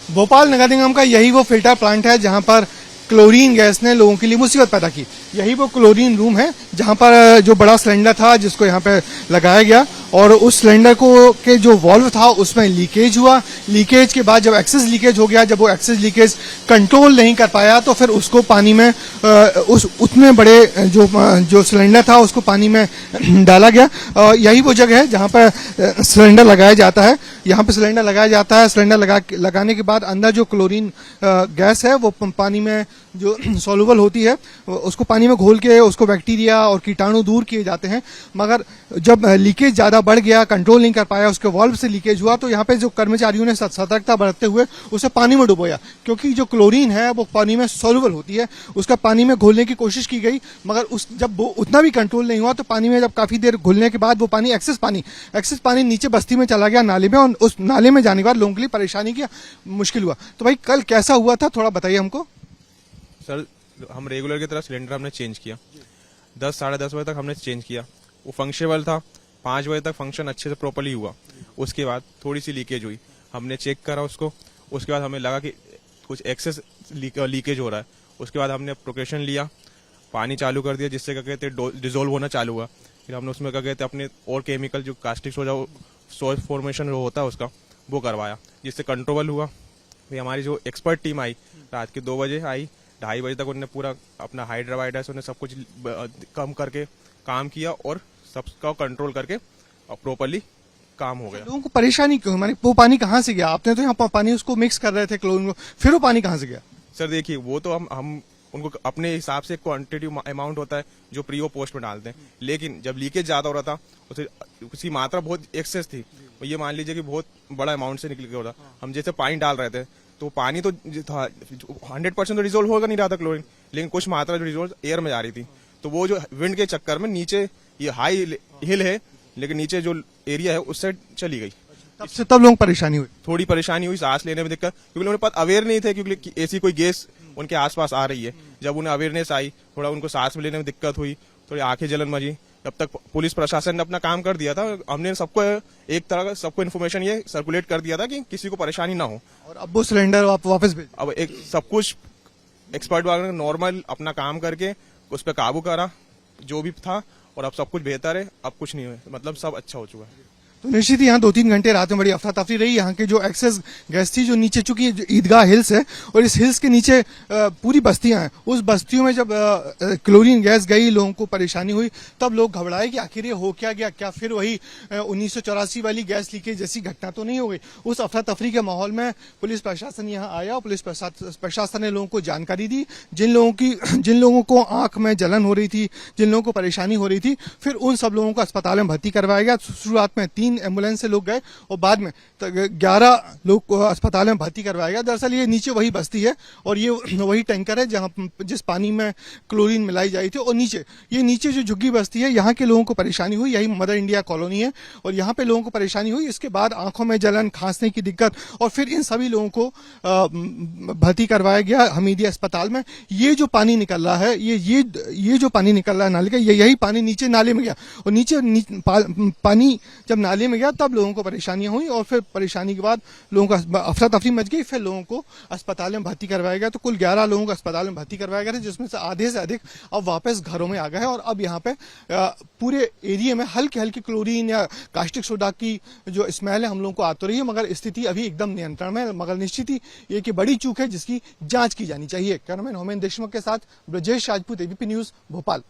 भोपाल नगर निगम का यही वो फिल्टर प्लांट है जहां पर क्लोरीन गैस ने लोगों के लिए मुसीबत पैदा की। यही वो क्लोरीन रूम है जहां पर जो बड़ा सिलेंडर था जिसको यहाँ पे लगाया गया और उस सिलेंडर को के जो वॉल्व था उसमें लीकेज हुआ। लीकेज के बाद जब एक्सेस लीकेज हो गया, जब वो एक्सेस लीकेज कंट्रोल नहीं कर पाया तो फिर उसको पानी में उस उतने बड़े जो सिलेंडर था उसको पानी में डाला गया। यही वो जगह है जहां पर सिलेंडर लगाया जाता है। यहाँ पे सिलेंडर लगाया जाता है। सिलेंडर लगाने के बाद अंदर जो क्लोरीन गैस है वो पानी में जो सॉल्युबल होती है उसको पानी में घोल के उसको बैक्टीरिया और कीटाणु दूर किए जाते हैं। मगर जब लीकेज ज्यादा बढ़ गया, कंट्रोल नहीं कर पाया, उसके वाल्व से लीकेज हुआ तो यहाँ पे जो कर्मचारियों ने सतर्कता बरतते हुए उसे पानी में डुबोया, क्योंकि जो क्लोरीन है वो पानी में सॉल्युबल होती है। उसका पानी में घोलने की कोशिश की गई मगर जब वो उतना भी कंट्रोल नहीं हुआ तो पानी में जब काफी देर घुलने के बाद वो पानी एक्सेस पानी नीचे बस्ती में चला गया, नाले में, और उस नाले में जाने के बाद लोगों के लिए परेशानी की मुश्किल हुआ। तो भाई कल कैसा हुआ था थोड़ा बताइए हमको। सर हम रेगुलर की तरह सिलेंडर हमने चेंज किया, 10 साढ़े 10 बजे तक हमने चेंज किया, वो फंक्शनेबल था। 5 बजे तक फंक्शन अच्छे से प्रॉपर्ली हुआ। उसके बाद थोड़ी सी लीकेज हुई, हमने चेक करा उसको। उसके बाद हमें लगा कि कुछ एक्सेस लीकेज हो रहा है। उसके बाद हमने प्रिकॉशन लिया, पानी चालू कर दिया जिससे क्या कहते डिजोल्व होना चालू हुआ। फिर हमने उसमें क्या कहते अपने और केमिकल जो कास्टिक सोजा फॉर्मेशन जो होता है उसका वो करवाया, जिससे कंट्रोल हुआ। फिर हमारी जो एक्सपर्ट टीम आई रात के 2 बजे आई, 2:30 बजे तक उन्होंने पूरा अपना हाइड्रावाइडस उन्हें सब कुछ कम करके काम किया और सबका कंट्रोल करके प्रॉपर्ली काम हो गया। लोगों को परेशानी क्यों, माने वो पानी कहाँ से गया? आपने तो यहाँ पानी उसको मिक्स कर रहे थे क्लोरीन को, फिर वो पानी कहाँ से गया? सर देखिए वो तो हम उनको अपने हिसाब से क्वांटिटी अमाउंट होता है जो प्री और पोस्ट में डालते हैं, लेकिन जब लीकेज ज्यादा हो रहा था उसकी मात्रा बहुत एक्सेस थी। ये मान लीजिए कि बहुत बड़ा अमाउंट से निकल के हो रहा, हम जैसे पानी डाल रहे थे तो पानी तो था 100% तो रिजोल्व होगा नहीं रहा था क्लोरीन, लेकिन कुछ मात्रा जो रिजोल्व एयर में जा रही थी। तो वो जो विंड के चक्कर में नीचे ये हाई हिल है लेकिन नीचे जो एरिया है उस साइड चली गई। तब लोगों को परेशानी हुई, थोड़ी परेशानी हुई, सांस लेने में दिक्कत, क्योंकि उन्हें पता अवेयर नहीं थे क्योंकि ऐसी कोई गैस उनके आसपास आ रही है। जब उन्हें अवेयरनेस आई थोड़ा उनको सांस लेने में दिक्कत हुई, थोड़ी आंखें जलन मची। जब तक पुलिस प्रशासन ने अपना काम कर दिया था, हमने सबको एक तरह का सबको इन्फॉर्मेशन ये सर्कुलेट कर दिया था कि किसी को परेशानी ना हो। और अब वो सिलेंडर वापस भेज, अब एक सब कुछ एक्सपर्ट वालों ने नॉर्मल अपना काम करके उस पर काबू करा जो भी था, और अब सब कुछ बेहतर है। अब कुछ नहीं है, मतलब सब अच्छा हो चुका है। तो निश्चित ही यहाँ 2-3 घंटे रात में बड़ी अफरा तफरी रही। यहाँ के जो एक्सेस गैस थी जो नीचे, चूंकि ईदगाह हिल्स है और इस हिल्स के नीचे पूरी बस्तियां हैं, उस बस्तियों में जब क्लोरीन गैस गई लोगों को परेशानी हुई, तब लोग घबराए कि आखिर ये हो क्या गया, क्या फिर वही 1984 वाली गैस लीकेज जैसी घटना तो नहीं हो गई। उस अफरा तफरी के माहौल में पुलिस प्रशासन यहाँ आया और पुलिस प्रशासन ने लोगों को जानकारी दी। जिन लोगों को आंख में जलन हो रही थी, जिन लोगों को परेशानी हो रही थी, फिर उन सब लोगों को अस्पताल में भर्ती करवाया गया। शुरुआत में 3 एम्बुलेंस से लोग गए और बाद में 11 लोग को अस्पताल में भर्ती करवाया गया। दरअसल ये नीचे वही बस्ती है और ये वही टैंकर है जहां जिस पानी में क्लोरीन मिलाई जाई थी। और नीचे जो झुग्गी बस्ती है, यहाँ के लोगों को परेशानी हुई। यही मदर इंडिया कॉलोनी है और यहाँ पे लोगों को परेशानी हुई। इसके बाद आंखों में जलन, खांसने की दिक्कत, और फिर इन सभी लोगों को भर्ती करवाया गया हमीदिया अस्पताल में। ये जो पानी निकल रहा है, ये जो पानी निकल रहा है नाले का, यही पानी नीचे नाले में गया और नीचे पानी जब नाले में गया तब लोगों को परेशानियां हुई और फिर परेशानी के बाद लोगों को अफरा तफरी मच गई। फिर लोगों को अस्पताल में भर्ती करवाया गया। तो कुल 11 लोगों को अस्पताल में भर्ती करवाया गया था, जिसमें से आधे से अधिक अब वापस घरों में आ गए हैं। और अब यहाँ पे पूरे एरिया में हल्की हल्की क्लोरीन या कास्टिक सोडा की जो स्मेल है हम लोगों को आ तो रही है, मगर स्थिति अभी एकदम नियंत्रण में। मगर निश्चित ही ये कि बड़ी चूक है जिसकी जांच की जानी चाहिए। कैमरामैन होमेन देशमुख के साथ ब्रजेश राजपूत, एबीपी न्यूज, भोपाल।